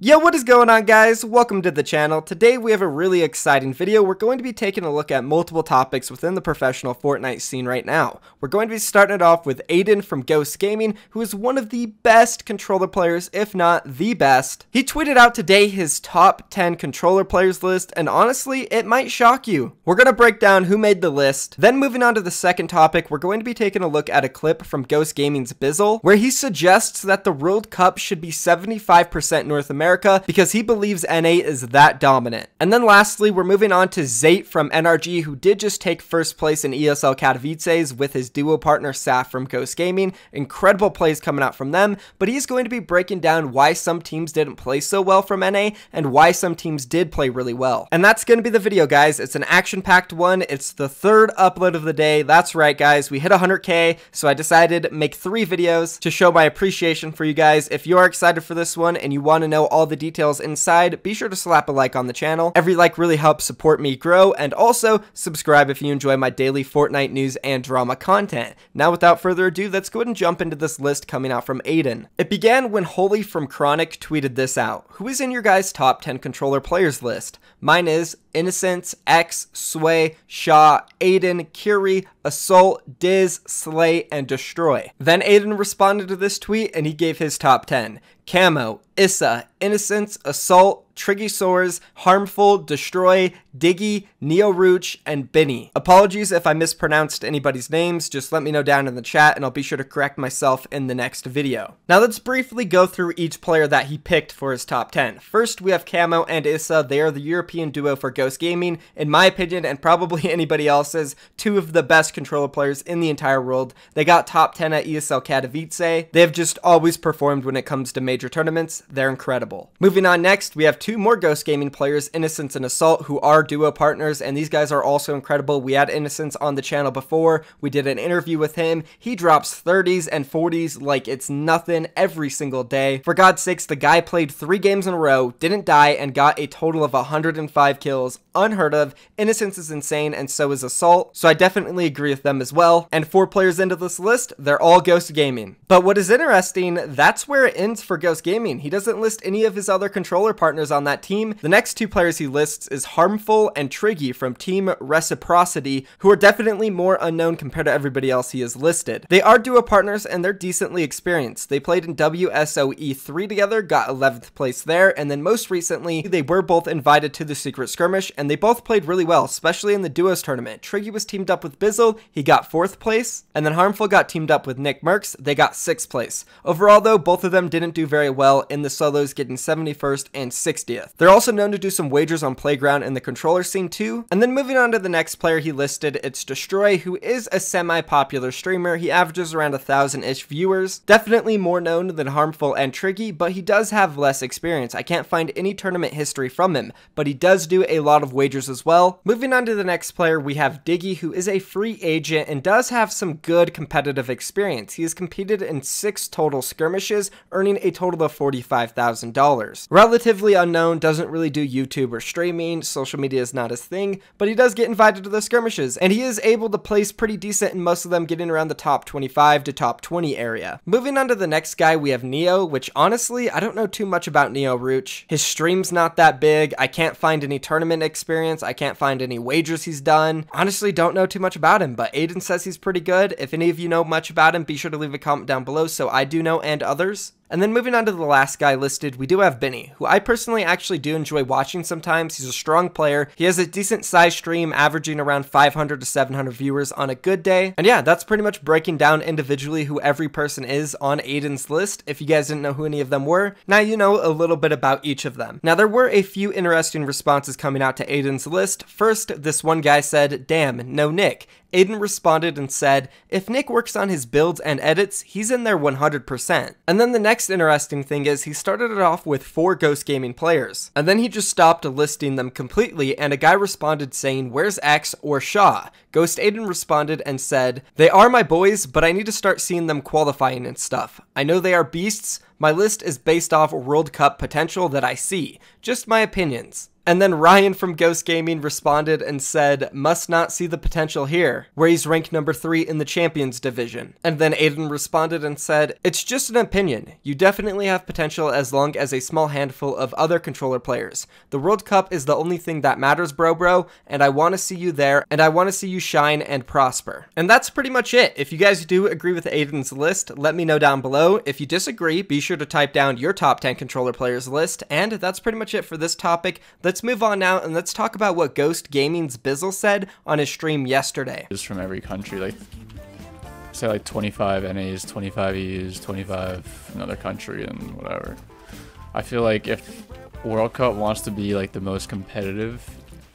Yo, what is going on, guys? Welcome to the channel. Today we have a really exciting video. We're going to be taking a look at multiple topics within the professional Fortnite scene right now. We're going to be starting it off with Aydan from Ghost Gaming, who is one of the best controller players, if not the best. He tweeted out today his top 10 controller players list, and honestly, it might shock you. We're going to break down who made the list. Then moving on to the second topic, we're going to be taking a look at a clip from Ghost Gaming's Bizzle, where he suggests that the World Cup should be 75% North America because he believes NA is that dominant. And then lastly, we're moving on to Zayt from NRG, who did just take first place in ESL Katowice's with his duo partner Saf from Ghost Gaming. Incredible plays coming out from them, but he's going to be breaking down why some teams didn't play so well from NA and why some teams did play really well. And that's going to be the video, guys. It's an action-packed one. It's the third upload of the day. That's right, guys. We hit 100K, so I decided to make 3 videos to show my appreciation for you guys. If you are excited for this one and you want to know all the details inside, be sure to slap a like on the channel. Every like really helps support me grow, and also subscribe if you enjoy my daily Fortnite news and drama content. Now, without further ado, let's go ahead and jump into this list coming out from Aydan. It began when Holy from Chronic tweeted this out. Who is in your guys' top 10 controller players list? Mine is Innocence, X, Sway, Shaw, Aydan, Curie, Assault, Diz, Slay, and Destroy. Then Aydan responded to this tweet and he gave his top 10. Camo, Issa, Innocence, Assault, Trigisaurs, Harmful, Destroy, Diggy, Neorooch, and Binny. Apologies if I mispronounced anybody's names, just let me know down in the chat and I'll be sure to correct myself in the next video. Now let's briefly go through each player that he picked for his top 10. First, we have Camo and Issa. They are the European duo for Ghost Gaming. In my opinion, and probably anybody else's, 2 of the best controller players in the entire world. They got top 10 at ESL Katowice. They have just always performed when it comes to major tournaments. They're incredible. Moving on, next, we have 2 more Ghost Gaming players, Innocence and Assault, who are duo partners, and these guys are also incredible. We had Innocence on the channel before. We did an interview with him. He drops 30s and 40s like it's nothing every single day. For God's sakes, the guy played 3 games in a row, didn't die, and got a total of 105 kills. Unheard of. Innocence is insane, and so is Assault, so I definitely agree with them as well. And 4 players into this list, they're all Ghost Gaming. But what is interesting, that's where it ends for Ghost Gaming. He doesn't list any of his other controller partners on that team. The next 2 players he lists is Harmful and Triggy from Team Reciprocity, who are definitely more unknown compared to everybody else he has listed. They are duo partners and they're decently experienced. They played in WSOE 3 together, got 11th place there, and then most recently they were both invited to the Secret Skirmish and they both played really well, especially in the duos tournament. Triggy was teamed up with Bizzle, he got 4th place, and then Harmful got teamed up with Nick Merckx, they got 6th place. Overall though, both of them didn't do very well in the solos, getting 71st and 60th. They're also known to do some wagers on Playground in the controller scene too. And then moving on to the next player he listed, it's Destroy, who is a semi-popular streamer. He averages around 1,000-ish viewers. Definitely more known than Harmful and Triggy, but he does have less experience. I can't find any tournament history from him, but he does do a lot of wagers as well. Moving on to the next player, we have Diggy, who is a free agent and does have some good competitive experience. He has competed in 6 total skirmishes, earning a total of $45,000. Relatively unknown, doesn't really do YouTube or streaming, social media is not his thing, but he does get invited to the skirmishes, and he is able to place pretty decent in most of them, getting around the top 25 to top 20 area. Moving on to the next guy, we have Neo, which honestly, I don't know too much about Neorooch. His stream's not that big, I can't find any tournament experience, I can't find any wagers he's done. Honestly, don't know too much about him, but Aydan says he's pretty good. If any of you know much about him, be sure to leave a comment down below so I do know and others. And then moving on to the last guy listed, we do have Binny, who I personally actually do enjoy watching sometimes. He's a strong player. He has a decent size stream, averaging around 500 to 700 viewers on a good day. And yeah, that's pretty much breaking down individually who every person is on Aydan's list. If you guys didn't know who any of them were, now you know a little bit about each of them. Now, there were a few interesting responses coming out to Aydan's list. First, this one guy said, "Damn, no Nick." Aydan responded and said, "If Nick works on his builds and edits, he's in there 100%. And then the next interesting thing is he started it off with 4 Ghost Gaming players, and then he just stopped listing them completely, and a guy responded saying, "Where's X or Shaw?" Ghost Aydan responded and said, "They are my boys, but I need to start seeing them qualifying and stuff. I know they are beasts. My list is based off World Cup potential that I see, just my opinions. And then Ryan from Ghost Gaming responded and said, must not see the potential here, where he's ranked number 3 in the Champions Division. And then Aydan responded and said, it's just an opinion. You definitely have potential as long as a small handful of other controller players. The World Cup is the only thing that matters, bro, and I want to see you there, and I want to see you shine and prosper. And that's pretty much it. If you guys do agree with Aydan's list, let me know down below. If you disagree, be sure to type down your top 10 controller players list. And that's pretty much it for this topic. Let's move on now and let's talk about what Ghost Gaming's Bizzle said on his stream yesterday. Just from every country, like say like 25 NAs, 25 EUs, 25 another country, and whatever. I feel like if World Cup wants to be like the most competitive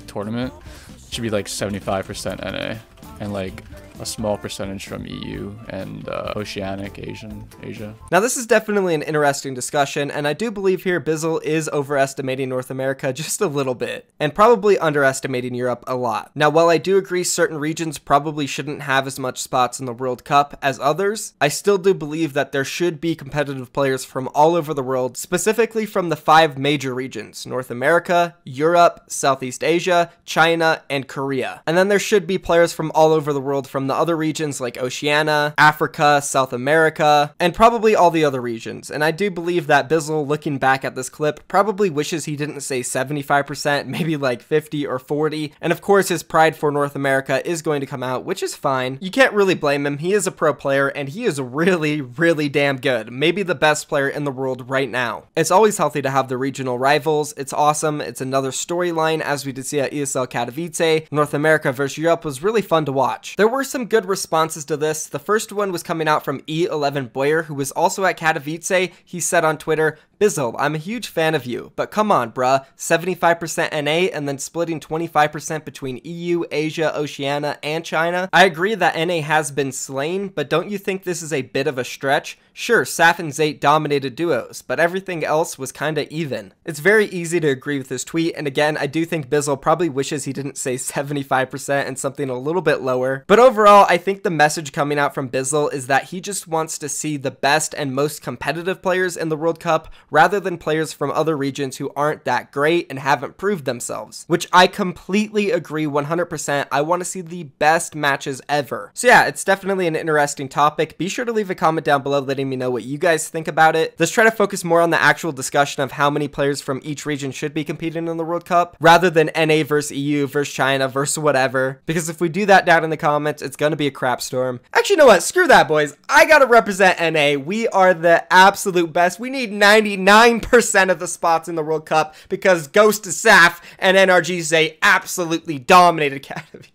tournament, it should be like 75% NA and like a small percentage from EU and Oceanic Asia. Now this is definitely an interesting discussion, and I do believe here Bizzle is overestimating North America just a little bit, and probably underestimating Europe a lot. Now while I do agree certain regions probably shouldn't have as much spots in the World Cup as others, I still do believe that there should be competitive players from all over the world, specifically from the 5 major regions: North America, Europe, Southeast Asia, China, and Korea. And then there should be players from all over the world from the other regions like Oceania, Africa, South America, and probably all the other regions. And I do believe that Bizzle, looking back at this clip, probably wishes he didn't say 75%, maybe like 50 or 40. And of course his pride for North America is going to come out, which is fine. You can't really blame him. He is a pro player and he is really damn good. Maybe the best player in the world right now. It's always healthy to have the regional rivals. It's awesome. It's another storyline, as we did see at ESL Katowice. North America versus Europe was really fun to watch. There were some good responses to this. The first one was coming out from E11 Boyer, who was also at Katowice. He said on Twitter, Bizzle, I'm a huge fan of you, but come on, bruh, 75% NA and then splitting 25% between EU, Asia, Oceania, and China. I agree that NA has been slain, but don't you think this is a bit of a stretch? Sure, Saf and Zayt dominated duos, but everything else was kinda even. It's very easy to agree with this tweet, and again, I do think Bizzle probably wishes he didn't say 75% and something a little bit lower. But overall, I think the message coming out from Bizzle is that he just wants to see the best and most competitive players in the World Cup, rather than players from other regions who aren't that great and haven't proved themselves, which I completely agree 100%. I want to see the best matches ever. So yeah, it's definitely an interesting topic. Be sure to leave a comment down below letting me know what you guys think about it. Let's try to focus more on the actual discussion of how many players from each region should be competing in the World Cup, rather than NA versus EU versus China versus whatever, because if we do that down in the comments, it's gonna be a crap storm. Actually, you know what? Screw that, boys. I gotta represent NA. We are the absolute best. We need 99% of the spots in the World Cup because Ghost Saf and NRG Zayt absolutely dominated Katowice.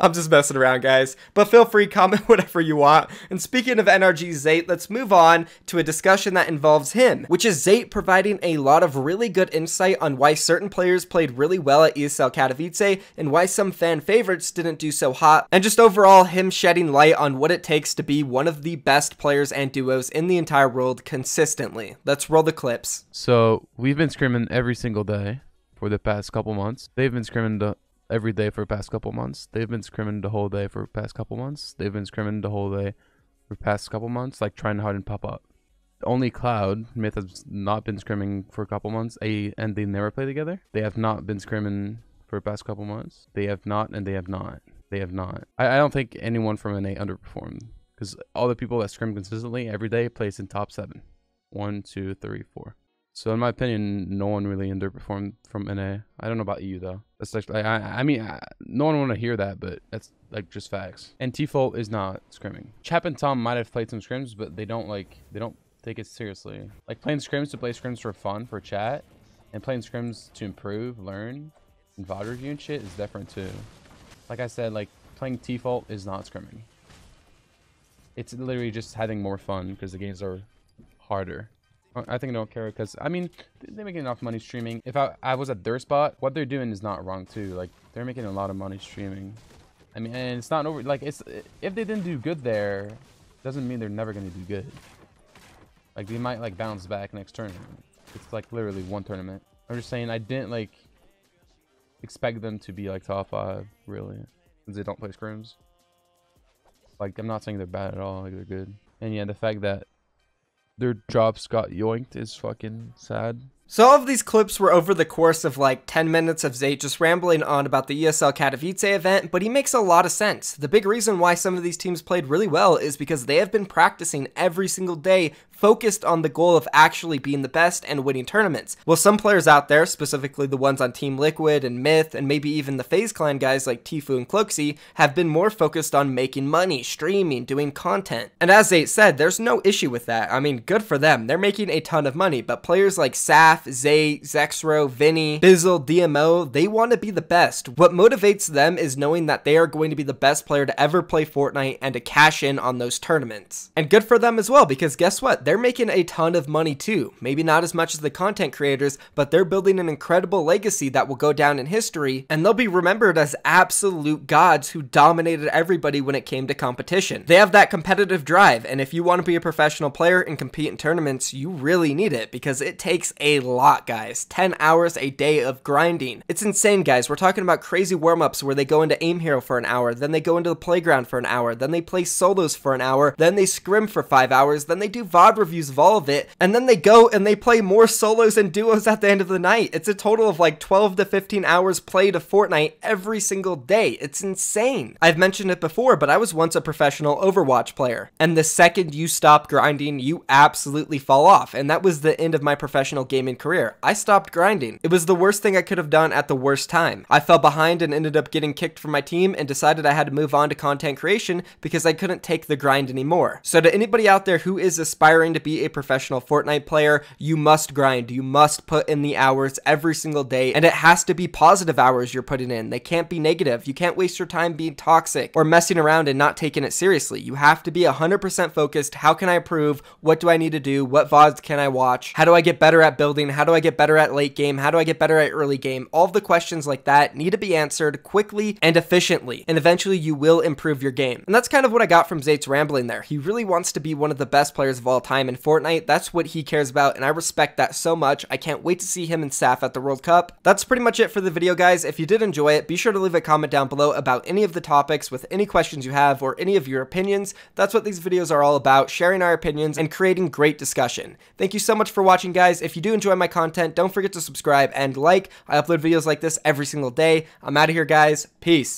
I'm just messing around, guys, but feel free, comment whatever you want. And speaking of NRG Zayt, let's move on to a discussion that involves him, which is Zayt providing a lot of really good insight on why certain players played really well at ESL Katowice and why some fan favorites didn't do so hot, and just overall him shedding light on what it takes to be one of the best players and duos in the entire world consistently. Let's roll the clips. So we've been scrimming every single day for the past couple months. They've been scrimming every day for the past couple months. They've been scrimming the whole day for the past couple months. They've been scrimming the whole day for the past couple months, like trying hard and pop up. Only Cloud, Myth, has not been scrimming for a couple months, and they never play together. They have not been scrimming for the past couple months. They have not, and they have not. They have not. I don't think anyone from NA underperformed, because all the people that scrim consistently every day place in top 7. 1, 2, 3, 4. So in my opinion, no one really underperformed from NA. I don't know about EU though. That's like, I mean, no one want to hear that, but that's like just facts. And T-Fault is not scrimming. Chap and Tom might have played some scrims, but they don't take it seriously. Like playing scrims to play scrims for fun, for chat, and playing scrims to improve, learn, and VOD review and shit is different too. Like I said, like playing T-Fault is not scrimming. It's literally just having more fun because the games are harder. I think I don't care because, I mean, they're making enough money streaming. If I was at their spot, what they're doing is not wrong too. Like, they're making a lot of money streaming. I mean, and it's not over. Like, if they didn't do good there, doesn't mean they're never going to do good. Like, they might, like, bounce back next tournament. It's, like, literally one tournament. I'm just saying, I didn't, like, expect them to be, like, top 5, really. Since they don't play scrims. Like, I'm not saying they're bad at all. Like, they're good. And, yeah, the fact that their drops got yoinked is fucking sad. So all of these clips were over the course of like 10 minutes of Zayt just rambling on about the ESL Katowice event, but he makes a lot of sense. The big reason why some of these teams played really well is because they have been practicing every single day, focused on the goal of actually being the best and winning tournaments. Well, some players out there, specifically the ones on Team Liquid and Myth, and maybe even the FaZe Clan guys like Tfue and Cloaksy, have been more focused on making money, streaming, doing content. And as Zayt said, there's no issue with that. I mean, good for them. They're making a ton of money, but players like Saf, Zayt, Zexro, Vinny, Bizzle, DMO, they want to be the best. What motivates them is knowing that they are going to be the best player to ever play Fortnite and to cash in on those tournaments. And good for them as well, because guess what? They're making a ton of money too. Maybe not as much as the content creators, but they're building an incredible legacy that will go down in history, and they'll be remembered as absolute gods who dominated everybody when it came to competition. They have that competitive drive, and if you want to be a professional player and compete in tournaments, you really need it, because it takes a lot, guys. 10 hours a day of grinding. It's insane, guys. We're talking about crazy warm-ups where they go into Aim Hero for an hour, then they go into the playground for an hour, then they play solos for an hour, then they scrim for 5 hours, then they do VOD reviews of all of it, and then they go and they play more solos and duos at the end of the night. It's a total of like 12 to 15 hours played of Fortnite every single day. It's insane. I've mentioned it before, but I was once a professional Overwatch player, and the second you stop grinding, you absolutely fall off, and that was the end of my professional gaming career. I stopped grinding. It was the worst thing I could have done at the worst time. I fell behind and ended up getting kicked from my team and decided I had to move on to content creation because I couldn't take the grind anymore. So to anybody out there who is aspiring to be a professional Fortnite player, you must grind. You must put in the hours every single day, and it has to be positive hours you're putting in. They can't be negative. You can't waste your time being toxic or messing around and not taking it seriously. You have to be 100% focused. How can I improve? What do I need to do? What VODs can I watch? How do I get better at building? How do I get better at late game? How do I get better at early game? All of the questions like that need to be answered quickly and efficiently, and eventually you will improve your game. And that's kind of what I got from Zayt's rambling there. He really wants to be one of the best players of all time in Fortnite. That's what he cares about, and I respect that so much. I can't wait to see him and Saf at the World Cup. That's pretty much it for the video, guys. If you did enjoy it, be sure to leave a comment down below about any of the topics with any questions you have or any of your opinions. That's what these videos are all about, sharing our opinions and creating great discussion. Thank you so much for watching, guys. If you do enjoy my content, don't forget to subscribe and like. I upload videos like this every single day. I'm out of here, guys. Peace.